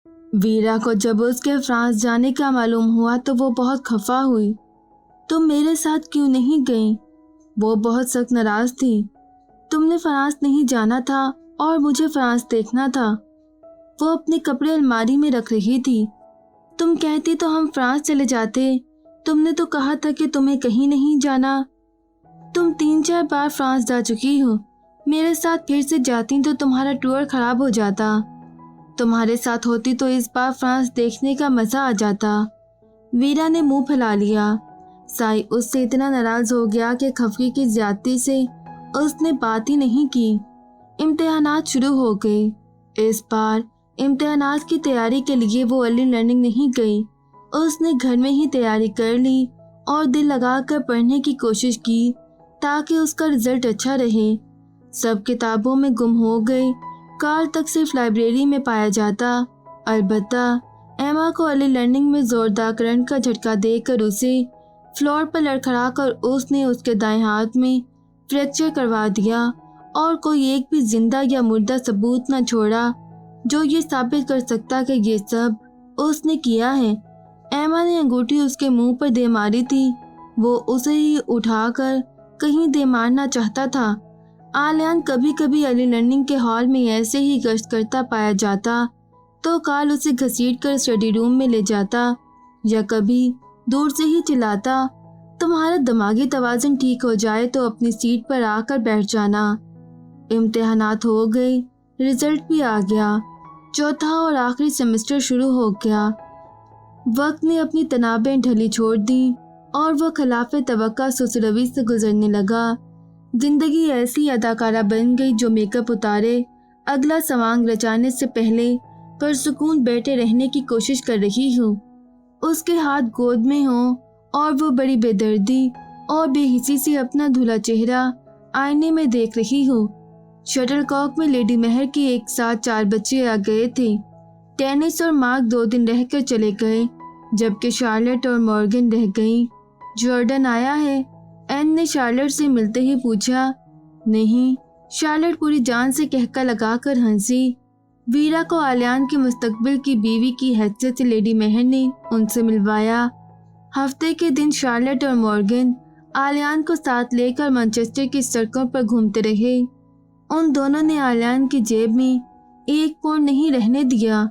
वीरा को जब उसके फ्रांस जाने का मालूम हुआ तो वो बहुत खफा हुई। तुम मेरे साथ क्यों नहीं गई? वो बहुत सख्त नाराज थी। तुमने फ्रांस नहीं जाना था और मुझे फ्रांस देखना था। वो अपने कपड़े अलमारी में रख रही थी। तुम कहती तो हम फ्रांस चले जाते। तुमने तो कहा था कि तुम्हें कहीं नहीं जाना। तुम 3-4 बार फ्रांस जा चुकी हो। मेरे साथ फिर से जाती तो तुम्हारा टूर खराब हो जाता। तुम्हारे साथ होती तो इस बार फ्रांस देखने का मजा आ जाता। वीरा ने मुंह फैला लिया। साई उससे इतना नाराज हो गया कि खफगी की ज्यादती से उसने बात ही नहीं की। इम्तिहानात शुरू हो गए। इस बार इम्तिहानात की तैयारी के लिए वो अर्ली लर्निंग नहीं गई। उसने घर में ही तैयारी कर ली और दिल लगाकर पढ़ने की कोशिश की ताकि उसका रिजल्ट अच्छा रहे। सब किताबों में गुम हो गई। कार्ल तक सिर्फ लाइब्रेरी में पाया जाता। अलबत्ता एमा को अर्ली लर्निंग में जोरदार करंट का झटका देकर उसे फ्लोर पर लड़खड़ा कर उसने उसके दाएं हाथ में फ्रैक्चर करवा दिया और कोई एक भी जिंदा या मुर्दा सबूत न छोड़ा जो ये साबित कर सकता कि ये सब उसने किया है। एमा ने अंगूठी उसके मुंह पर दे मारी थी। वो उसे ही उठाकर कहीं दे मारना चाहता था। आलियान कभी कभी अर्ली लर्निंग के हॉल में ऐसे ही गश्त करता पाया जाता तो कार्ल उसे घसीटकर स्टडी रूम में ले जाता या कभी दूर से ही चिल्लाता, तुम्हारा दिमागी तवाज़ुन ठीक हो जाए तो अपनी सीट पर आकर बैठ जाना। इम्तिहानात हो गए। रिजल्ट भी आ गया। चौथा और आखिरी सेमेस्टर शुरू हो गया। वक्त ने अपनी तनाबें ढली छोड़ दी और वह खिलाफे तवक्का सुसरवी से गुजरने लगा। जिंदगी ऐसी अदाकारा बन गई जो मेकअप उतारे अगला सवांग रचाने से पहले परसुकून बैठे रहने की कोशिश कर रही हो। उसके हाथ गोद में हो और वो बड़ी बेदर्दी और बेहिसी से अपना धुला चेहरा आईने में देख रही हो। शटलकॉक में लेडी महर के एक साथ 4 बच्चे आ गए थे। टेनिस और मार्क 2 दिन रहकर चले गए जबकि शार्लेट और मॉर्गन रह गईं। जॉर्डन आया है? एन ने शार्लेट से मिलते ही पूछा। नहीं, शार्लेट पूरी जान से कहका लगाकर हंसी। वीरा को आलियान के मुस्तकबिल की बीवी की हैसियत से लेडी महर ने उनसे मिलवाया। हफ्ते के दिन शार्लेट और मॉर्गन आलियान को साथ लेकर मैनचेस्टर की सड़कों पर घूमते रहे। उन दोनों ने आलियान की जेब में एक पौंड नहीं रहने दिया।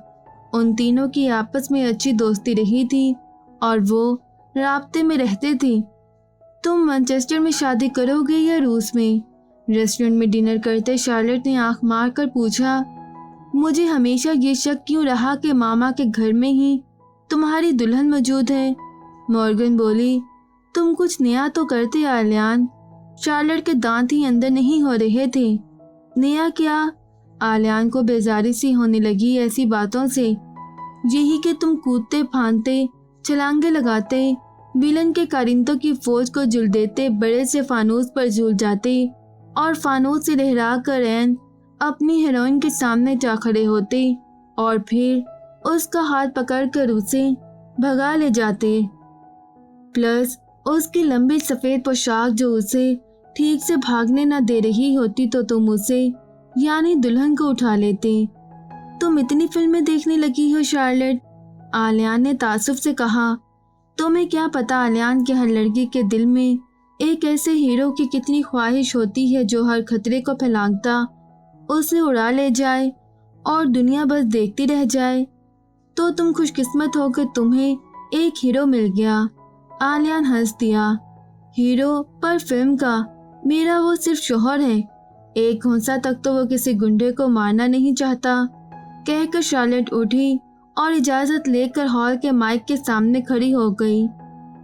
उन तीनों की आपस में अच्छी दोस्ती रही थी और वो राब्ते में रहते थे। तुम मैनचेस्टर में शादी करोगे या रूस में? रेस्टोरेंट में डिनर करते शार्लेट ने आंख मार कर पूछा। मुझे हमेशा ये शक क्यों रहा कि मामा के घर में ही तुम्हारी दुल्हन मौजूद है। मॉर्गन बोली, तुम कुछ नया तो करते आलियान। शार्लेट के दांत ही अंदर नहीं हो रहे थे। नया क्या? आलियान को बेजारी सी होने लगी ऐसी बातों से। यही कि तुम कूदते फांदते, छलांगे लगाते, विलन के कारिंदों की फौज को झुल देते, बड़े से फानूस पर झूल जाते और फानूस से लहरा कर ऐन अपनी हीरोइन के सामने जा खड़े होते और फिर उसका हाथ पकड़कर उसे भगा ले जाते। प्लस उसकी लंबी सफेद पोशाक जो उसे ठीक से भागने न दे रही होती तो तुम उसे यानी दुल्हन को उठा लेते। तुम इतनी फिल्में देखने लगी हो शार्लेट? आलियान ने तासुफ से कहा। तुम्हें क्या पता आलियान के हर लड़की के दिल में एक ऐसे हीरो की कितनी ख्वाहिश होती है जो हर खतरे को फैलांगता उसे उड़ा ले जाए और दुनिया बस देखती रह जाए। तो तुम खुशकिस्मत हो कि तुम्हें एक हीरो मिल गया। आलियान हंस दिया। हीरो? पर फिल्म का? मेरा वो सिर्फ शोहर है। एक घोंसा तक तो वो किसी गुंडे को मारना नहीं चाहता। कहकर शार्लेट उठी और इजाजत लेकर हॉल के माइक के सामने खड़ी हो गई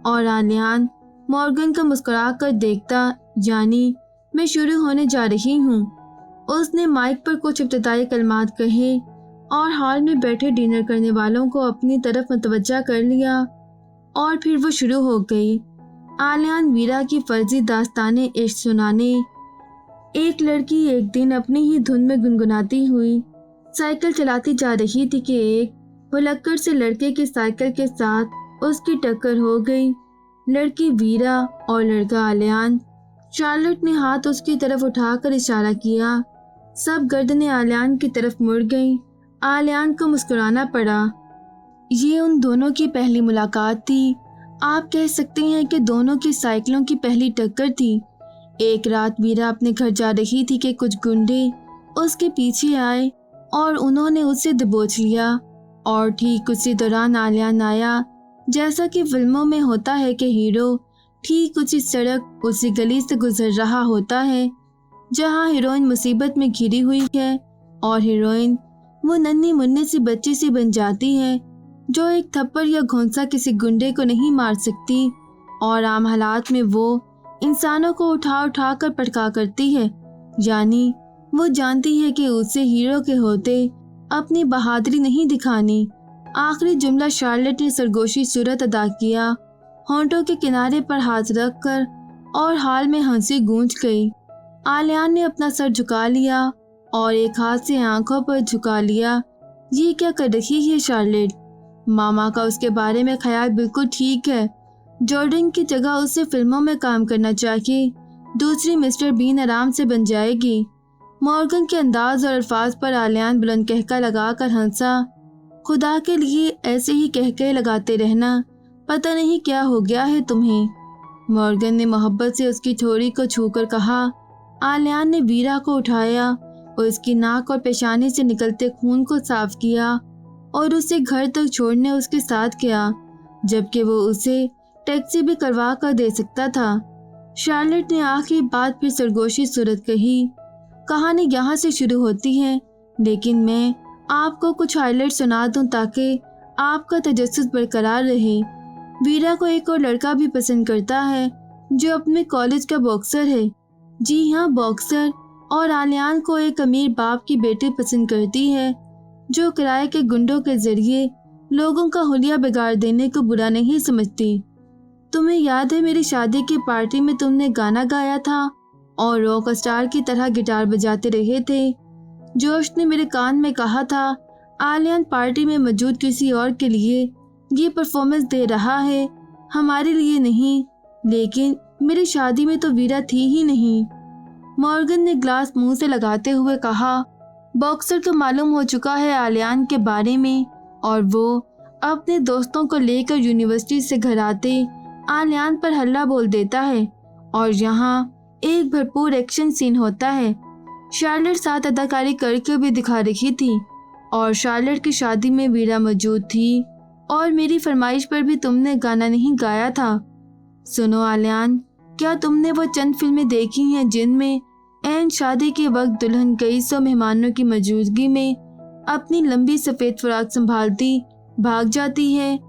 और आलियान मॉर्गन को मुस्कुरा कर देखता, यानी मैं शुरू होने जा रही हूँ। उसने माइक पर कुछ इब्तिदाई कलमात कहे और हॉल में बैठे डिनर करने वालों को अपनी तरफ मुतवज्जा कर लिया और फिर वो शुरू हो गई। आलियान वीरा की फर्जी दास्ताने इश्क सुनाने। एक लड़की एक दिन अपनी ही धुन में गुनगुनाती हुई साइकिल चलाती जा रही थी कि एक भुलक्कड़ से लड़के की साइकिल के साथ उसकी टक्कर हो गई। लड़की वीरा और लड़का आलियान। शार्लेट ने हाथ उसकी तरफ उठाकर इशारा किया। सब गर्दनें आलियान की तरफ मुड़ गईं। आलियान को मुस्कुराना पड़ा। ये उन दोनों की पहली मुलाकात थी। आप कह सकते हैं कि दोनों की साइकिलों की पहली टक्कर थी। एक रात वीरा अपने घर जा रही थी कि कुछ गुंडे उसके पीछे आए और उन्होंने उसे दबोच लिया, और ठीक उसी दौरान आलियान आया। जैसा कि फिल्मों में होता है कि हीरो ठीक उसी सड़क, उसी गली से गुजर रहा होता है जहां हीरोइन मुसीबत में घिरी हुई है, और हीरोइन वो नन्ही मुन्नी सी बच्ची सी बन जाती है जो एक थप्पड़ या घोंसा किसी गुंडे को नहीं मार सकती, और आम हालात में वो इंसानों को उठा उठा कर पटका करती है। यानी वो जानती है कि उसे हीरो के होते अपनी बहादुरी नहीं दिखानी। आखिरी जुमला शार्लेट ने सरगोशी सूरत अदा किया, होंठों के किनारे पर हाथ रख कर, और हाल में हंसी गूंज गई। आलियान ने अपना सर झुका लिया और एक हाथ से आंखों पर झुका लिया। ये क्या कर रही है शार्लेट? मामा का उसके बारे में ख्याल बिल्कुल ठीक है। जॉर्डन की जगह उसे फिल्मों में काम करना चाहिए। दूसरी मिस्टर बीन आराम से बन जाएगी। मॉर्गन के अंदाज और अल्फाज पर आलियान बुलंद कहका लगाकर हंसा। खुदा के लिए ऐसे ही कहके लगाते रहना, पता नहीं क्या हो गया है तुम्हें। मॉर्गन ने मोहब्बत से उसकी ठोड़ी को छूकर कहा। आलियान ने वीरा को उठाया और उसकी नाक और पेशानी से निकलते खून को साफ किया और उसे घर तक छोड़ने उसके साथ गया, जबकि वो उसे टैक्सी भी करवा कर दे सकता था। शार्लेट ने आखिरी बात फिर सरगोशी सूरत कही। कहानी यहाँ से शुरू होती है, लेकिन मैं आपको कुछ हाईलाइट सुना दूं ताकि आपका तजस्सुस बरकरार रहे। वीरा को एक और लड़का भी पसंद करता है जो अपने कॉलेज का बॉक्सर है। जी हाँ, बॉक्सर। और आलियान को एक अमीर बाप की बेटी पसंद करती है जो किराए के गुंडों के जरिए लोगों का हुलिया बिगाड़ देने को बुरा नहीं समझती। तुम्हें याद है मेरी शादी की पार्टी में तुमने गाना गाया था और रॉक स्टार की तरह गिटार बजाते रहे थे। जोश ने मेरे कान में कहा था, आलियान पार्टी में मौजूद किसी और के लिए ये परफॉर्मेंस दे रहा है, हमारे लिए नहीं। लेकिन मेरी शादी में तो वीरा थी ही नहीं। मॉर्गन ने ग्लास मुंह से लगाते हुए कहा। बॉक्सर को मालूम हो चुका है आलियान के बारे में, और वो अपने दोस्तों को लेकर यूनिवर्सिटी से घर आते आलियान पर हल्ला बोल देता है, और यहाँ एक भरपूर एक्शन सीन होता है। शार्लेट साथ अदाकारी करके भी दिखा रही थी, और शार्लेट की शादी में वीरा मौजूद थी, और मेरी फरमाइश पर भी तुमने गाना नहीं गाया था। सुनो आलियान, क्या तुमने वो चंद फिल्में देखी हैं जिनमें ऐन शादी के वक्त दुल्हन कई सौ मेहमानों की मौजूदगी में अपनी लंबी सफ़ेद फ्रॉक संभालती भाग जाती है?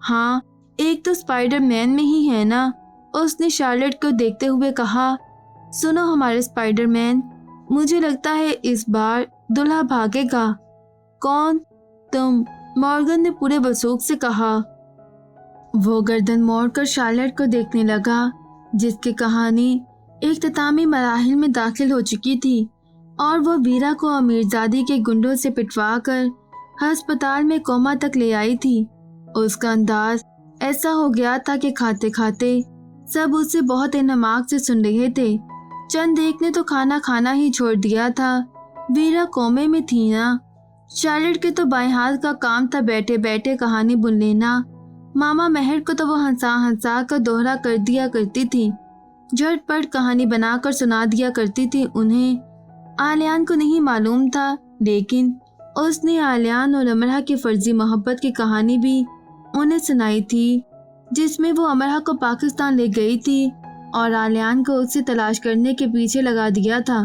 हाँ, एक तो स्पाइडर मैन में ही है ना। उसने शार्लेट को देखते हुए कहा। सुनो हमारे स्पाइडर मैन, मुझे लगता है इस बार दुल्हा भागेगा। कौन? तुम, मॉर्गन ने पूरे वसूख से कहा। वो गर्दन मोड़कर शार्लेट को देखने लगा, जिसकी कहानी इख्तितामी मराहिल में दाखिल हो चुकी थी, और वो वीरा को अमीरजादी के गुंडों से पिटवा कर अस्पताल में कोमा तक ले आई थी। उसका अंदाज ऐसा हो गया था कि खाते खाते सब उसे बहुत इन्हमाक से सुन रहे थे। चंद एक ने तो खाना खाना ही छोड़ दिया था। वीरा कोमे में थी ना। शार्लेट के तो बाएं हाथ का काम था बैठे बैठे कहानी बुन लेना। मामा महर को तो वो हंसा हंसा कर दोहरा कर दिया करती थी, झटपट कहानी बनाकर सुना दिया करती थी उन्हें। आलियान को नहीं मालूम था, लेकिन उसने आलियान और अमरहा की फर्जी मोहब्बत की कहानी भी उन्हें सुनाई थी, जिसमें वो अमरहा को पाकिस्तान ले गई थी और आलियान को उससे तलाश करने के पीछे लगा दिया था।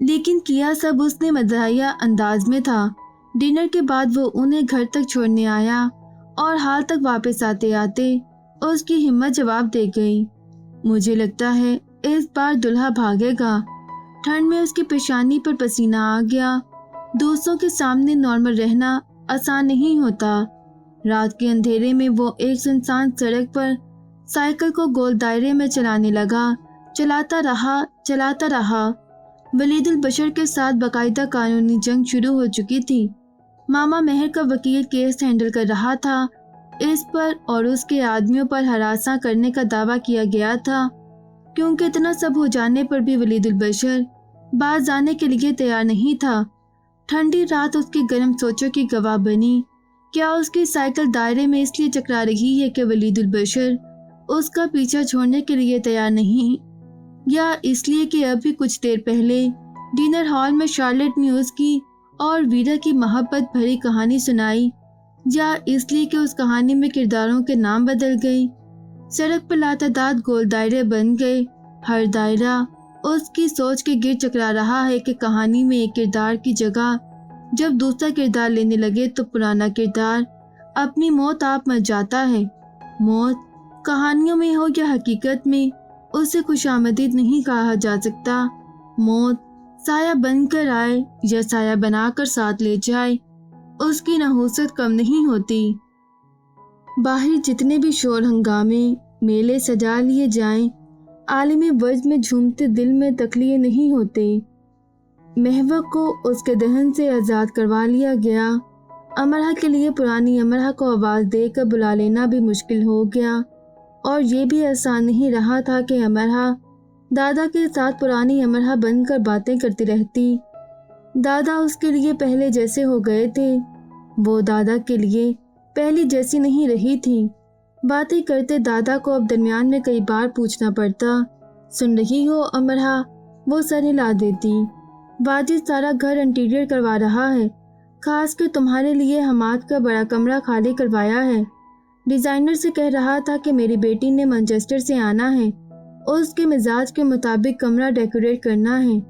लेकिन किया सब उसने मज़ाहिया अंदाज में था। डिनर के बाद वो उन्हें घर तक छोड़ने आया, और हाल तक वापस आते आते उसकी हिम्मत जवाब दे गई। मुझे लगता है इस बार दुल्हा भागेगा। ठंड में उसकी पेशानी पर पसीना आ गया। दोस्तों के सामने नॉर्मल रहना आसान नहीं होता। रात के अंधेरे में वो एक सुनसान सड़क पर साइकिल को गोल दायरे में चलाने लगा। चलाता रहा। वलीदुल बशर के साथ बाकायदा कानूनी जंग शुरू हो चुकी थी। मामा महर का वकील केस हैंडल कर रहा था। इस पर और उसके आदमियों पर हरासा करने का दावा किया गया था, क्योंकि इतना सब हो जाने पर भी वलीदुल बशर बाज आने के लिए तैयार नहीं था। ठंडी रात उसकी गर्म सोचों की गवाह बनी। क्या उसकी साइकिल दायरे में इसलिए चकरा रही है कि वलीदुल बशर उसका पीछा छोड़ने के लिए तैयार नहीं, या इसलिए कि अभी कुछ देर पहले डिनर हॉल में शार्लेट ने उसकी और वीरा की मोहब्बत भरी कहानी सुनाई, या इसलिए कि उस कहानी में किरदारों के नाम बदल गए। सड़क पर लातादाद गोल दायरे बन गए। हर दायरा उसकी सोच के गिर चकरा रहा है कि कहानी में एक किरदार की जगह जब दूसरा किरदार लेने लगे तो पुराना किरदार अपनी मौत आप मर जाता है। मौत कहानियों में हो या हकीकत में उसे खुशामदीद नहीं कहा जा सकता। मौत साया बनकर आए या साया बनाकर साथ ले जाए, उसकी नहुसत कम नहीं होती। बाहर जितने भी शोर हंगामे मेले सजा लिए जाएं, आलिमी वज्द में झूमते दिल में तकलिए नहीं होते। महवक को उसके दहन से आज़ाद करवा लिया गया। अमरहा के लिए पुरानी अमरहा को आवाज़ देकर बुला लेना भी मुश्किल हो गया, और ये भी आसान नहीं रहा था कि अमरहा दादा के साथ पुरानी अमरहा बनकर बातें करती रहती। दादा उसके लिए पहले जैसे हो गए थे, वो दादा के लिए पहली जैसी नहीं रही थी। बातें करते दादा को अब दरमियान में कई बार पूछना पड़ता, सुन रही हो अमरहा? वो सर हिला देती। वाजिद सारा घर इंटीरियर करवा रहा है, खास कर तुम्हारे लिए हमाद का बड़ा कमरा खाली करवाया है। डिज़ाइनर से कह रहा था कि मेरी बेटी ने मैनचेस्टर से आना है, उसके मिजाज के मुताबिक कमरा डेकोरेट करना है।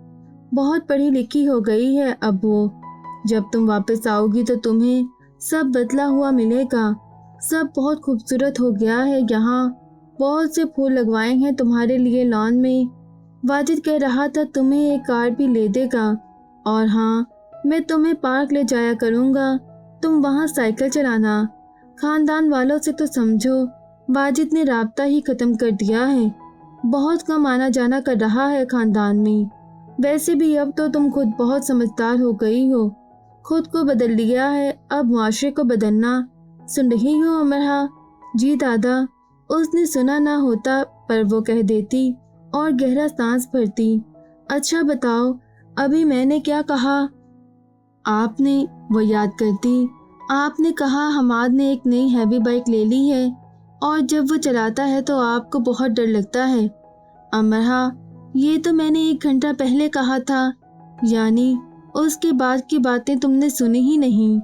बहुत पढ़ी लिखी हो गई है अब वो। जब तुम वापस आओगी तो तुम्हें सब बदला हुआ मिलेगा। सब बहुत खूबसूरत हो गया है यहाँ। बहुत से फूल लगवाए हैं तुम्हारे लिए लॉन में। वाजिद कह रहा था तुम्हें एक कार भी ले देगा, और हाँ, मैं तुम्हें पार्क ले जाया करूँगा, तुम वहाँ साइकिल चलाना। खानदान वालों से तो समझो वाजिद ने राब्ता ही ख़त्म कर दिया है। बहुत कम आना जाना कर रहा है खानदान में। वैसे भी अब तो तुम खुद बहुत समझदार हो गई हो, खुद को बदल लिया है, अब मुआशरे को बदलना। सुन रही हो अमरहा? जी दादा। उसने सुना ना होता पर वो कह देती और गहरा सांस भरती। अच्छा बताओ अभी मैंने क्या कहा? आपने, वो याद करती, आपने कहा हमाद ने एक नई हैवी बाइक ले ली है और जब वो चलाता है तो आपको बहुत डर लगता है। अमरहा, ये तो मैंने 1 घंटा पहले कहा था, यानी उसके बाद की बातें तुमने सुनी ही नहीं।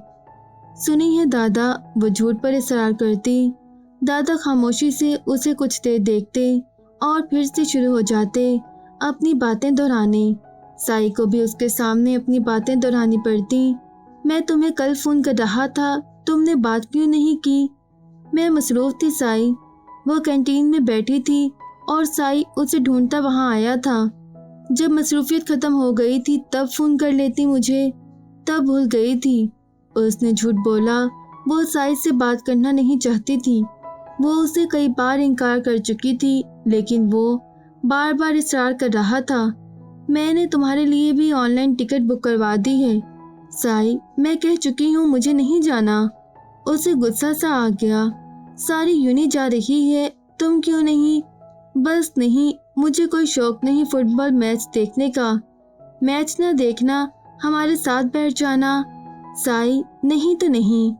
सुनी है दादा, वो झूठ पर इसरार करती। दादा खामोशी से उसे कुछ देर देखते और फिर से शुरू हो जाते अपनी बातें दोहराने। साई को भी उसके सामने अपनी बातें दोहरानी पड़ती। मैं तुम्हें कल फ़ोन कर रहा था, तुमने बात क्यों नहीं की? मैं मसरूफ़ थी साई। वो कैंटीन में बैठी थी और साई उसे ढूंढता वहाँ आया था। जब मसरूफियत ख़त्म हो गई थी तब फ़ोन कर लेती मुझे, तब भूल गई थी। उसने झूठ बोला। वो साई से बात करना नहीं चाहती थी। वो उसे कई बार इनकार कर चुकी थी, लेकिन वो बार बार इसरार कर रहा था। मैंने तुम्हारे लिए भी ऑनलाइन टिकट बुक करवा दी है साई, मैं कह चुकी हूँ मुझे नहीं जाना। उसे गुस्सा सा आ गया। सारी यूनी जा रही है, तुम क्यों नहीं? बस नहीं, मुझे कोई शौक नहीं फुटबॉल मैच देखने का। मैच न देखना, हमारे साथ बैठ जाना। साई, नहीं तो नहीं।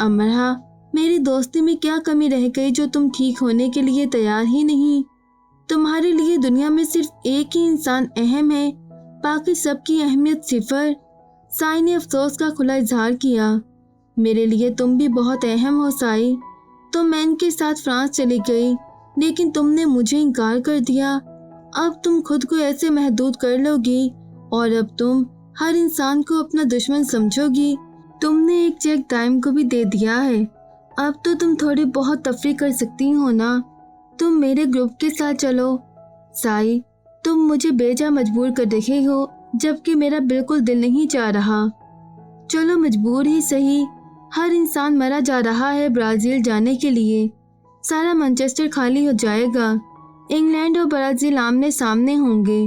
अमरहा, मेरी दोस्ती में क्या कमी रह गई जो तुम ठीक होने के लिए तैयार ही नहीं? तुम्हारे लिए दुनिया में सिर्फ एक ही इंसान अहम है, बाकी सबकी अहमियत सिफर। साई ने अफसोस का खुला इजहार किया। मेरे लिए तुम भी बहुत अहम हो साई। तुम मैन के साथ फ्रांस चली गई, लेकिन तुमने मुझे इनकार कर दिया। अब तुम खुद को ऐसे महदूद कर लोगी और अब तुम हर इंसान को अपना दुश्मन समझोगी। तुमने एक चेक टाइम को भी दे दिया है। अब तो तुम थोड़ी बहुत तफरी कर सकती हो ना। तुम मेरे ग्रुप के साथ चलो। साई, तुम मुझे बेजा मजबूर कर रहे हो, जबकि मेरा बिल्कुल दिल नहीं चाह रहा। चलो मजबूर ही सही। हर इंसान मरा जा रहा है ब्राज़ील जाने के लिए। सारा मैनचेस्टर खाली हो जाएगा। इंग्लैंड और ब्राज़ील आमने सामने होंगे।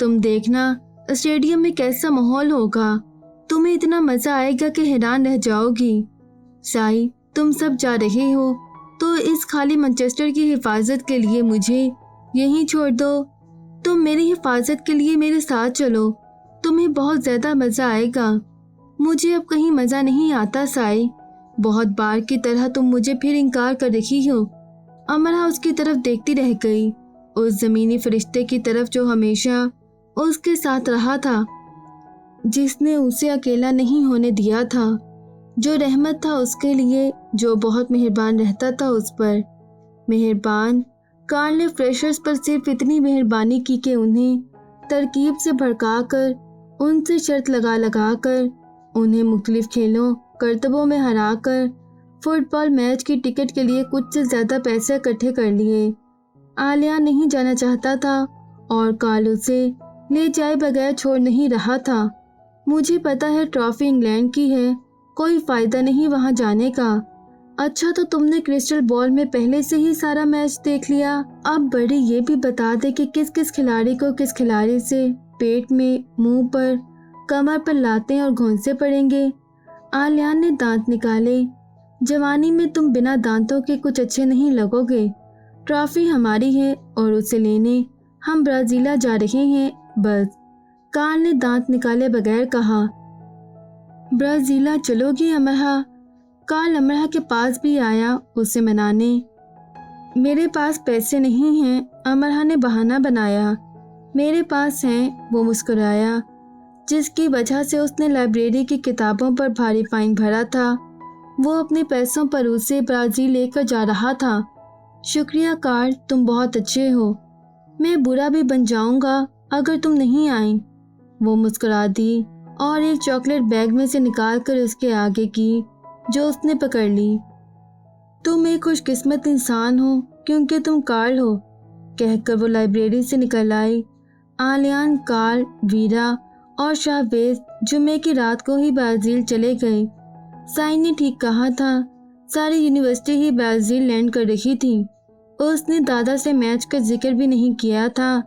तुम देखना स्टेडियम में कैसा माहौल होगा। तुम्हें इतना मज़ा आएगा कि हैरान रह जाओगी। साई, तुम सब जा रहे हो तो इस खाली मैनचेस्टर की हिफाजत के लिए मुझे यहीं छोड़ दो। तुम मेरी हिफाजत के लिए मेरे साथ चलो, तुम्हें बहुत ज़्यादा मज़ा आएगा। मुझे अब कहीं मज़ा नहीं आता साई। बहुत बार की तरह तुम मुझे फिर इनकार कर रही हो। अमरहा उसकी तरफ देखती रह गई, उस ज़मीनी फरिश्ते की तरफ जो हमेशा उसके साथ रहा था, जिसने उसे अकेला नहीं होने दिया था, जो रहमत था उसके लिए, जो बहुत मेहरबान रहता था उस पर। मेहरबान। कार्ल ने फ्रेशर्स पर सिर्फ इतनी मेहरबानी की कि उन्हें तरकीब से भड़का कर, उनसे शर्त लगा कर, उन्हें मुख्तलिफ खेलों करतबों में हरा कर फुटबॉल मैच की टिकट के लिए कुछ से ज़्यादा पैसे इकट्ठे कर लिए। आलिया नहीं जाना चाहता था और कार्ल उसे ले जाए बगैर छोड़ नहीं रहा था। मुझे पता है ट्रॉफी इंग्लैंड की है, कोई फ़ायदा नहीं वहाँ जाने का। अच्छा, तो तुमने क्रिस्टल बॉल में पहले से ही सारा मैच देख लिया। अब बड़ी ये भी बता दे कि किस किस खिलाड़ी को किस खिलाड़ी से पेट में, मुंह पर, कमर पर लातें और घोंसे पड़ेंगे। आलियान ने दांत निकाले। जवानी में तुम बिना दांतों के कुछ अच्छे नहीं लगोगे। ट्रॉफी हमारी है और उसे लेने हम ब्राज़ीला जा रहे हैं, बस। कार्ल ने दांत निकाले बगैर कहा। ब्राज़ीला चलोगी अमरहा? कार्ल अमरहा के पास भी आया उसे मनाने। मेरे पास पैसे नहीं हैं, अमरहा ने बहाना बनाया। मेरे पास हैं, वो मुस्कुराया, जिसकी वजह से उसने लाइब्रेरी की किताबों पर भारी फाइन भरा था। वो अपने पैसों पर उसे ब्राज़ील लेकर जा रहा था। शुक्रिया कार्ल, तुम बहुत अच्छे हो। मैं बुरा भी बन जाऊंगा अगर तुम नहीं आई। वो मुस्कुरा दी और एक चॉकलेट बैग में से निकाल कर उसके आगे की, जो उसने पकड़ ली। तुम एक खुशकिस्मत इंसान हो क्योंकि तुम कार्ल हो, कहकर वो लाइब्रेरी से निकल आई। आलियान, कार्ल, वीरा और शाहवेज जुमे की रात को ही ब्राज़ील चले गए। साइन ने ठीक कहा था, सारी यूनिवर्सिटी ही ब्राज़ील लैंड कर रही थी। उसने दादा से मैच का जिक्र भी नहीं किया था,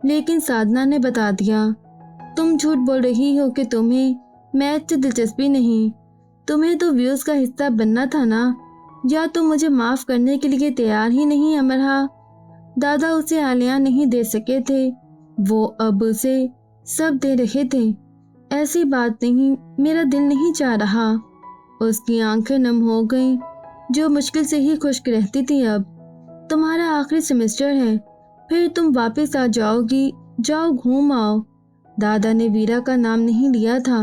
लेकिन साधना ने बता दिया। तुम झूठ बोल रही हो कि तुम्हें मैच से दिलचस्पी नहीं। तुम्हें तो व्यूज़ का हिस्सा बनना था ना, या तुम मुझे माफ़ करने के लिए तैयार ही नहीं अमरहा। दादा उसे आलिया नहीं दे सके थे, वो अब उसे सब दे रहे थे। ऐसी बात नहीं, मेरा दिल नहीं चाह रहा। उसकी आंखें नम हो गईं, जो मुश्किल से ही खुश्क रहती थी। अब तुम्हारा आखिरी सेमेस्टर है, फिर तुम वापस आ जाओगी। जाओ, घूम आओ। दादा ने वीरा का नाम नहीं लिया था।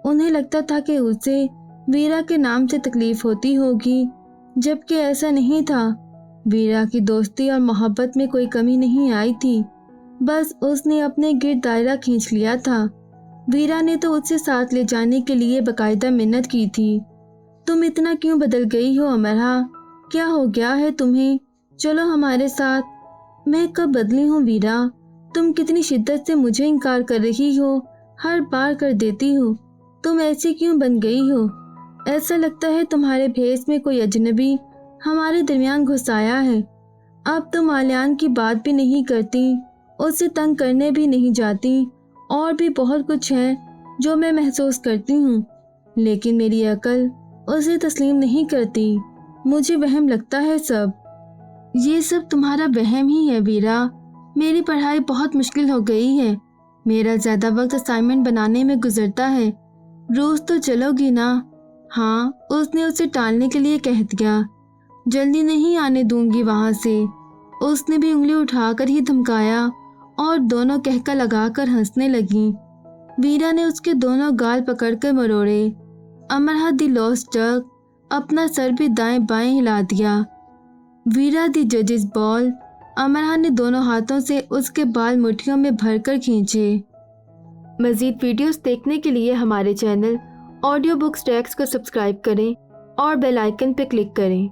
उन्हें लगता था कि उसे वीरा के नाम से तकलीफ होती होगी, जबकि ऐसा नहीं था। वीरा की दोस्ती और मोहब्बत में कोई कमी नहीं आई थी, बस उसने अपने गिर्द दायरा खींच लिया था। वीरा ने तो उससे साथ ले जाने के लिए बाकायदा मिन्नत की थी। तुम इतना क्यों बदल गई हो अमरहा? क्या हो गया है तुम्हें? चलो हमारे साथ। मैं कब बदली हूँ वीरा? तुम कितनी शिद्दत से मुझे इनकार कर रही हो, हर बार कर देती हो। तुम ऐसी क्यों बन गई हो? ऐसा लगता है तुम्हारे भेस में कोई अजनबी हमारे दरमियान घुस आया है। अब तुम आलियान की बात भी नहीं करती, उसे तंग करने भी नहीं जाती, और भी बहुत कुछ है जो मैं महसूस करती हूँ, लेकिन मेरी अकल उसे तस्लीम नहीं करती। मुझे वहम लगता है सब। ये सब तुम्हारा वहम ही है वीरा। मेरी पढ़ाई बहुत मुश्किल हो गई है। मेरा ज़्यादा वक्त असाइनमेंट बनाने में गुजरता है। रूस तो चलोगी ना? हाँ, उसने उसे टालने के लिए कह दिया। जल्दी नहीं आने दूंगी वहाँ से। उसने भी उंगली उठाकर ही धमकाया और दोनों कहका लगाकर हंसने लगीं। वीरा ने उसके दोनों गाल पकड़कर मरोड़े। अमरहा दी लॉस्ट डक अपना सर भी दाएं बाएं हिला दिया। वीरा दी जजेस बॉल। अमरहा ने दोनों हाथों से उसके बाल मुट्ठियों में भरकर खींचे। मज़ीद वीडियोस देखने के लिए हमारे चैनल ऑडियो बुक्स टैक्स को सब्सक्राइब करें और बेल आइकन पर क्लिक करें।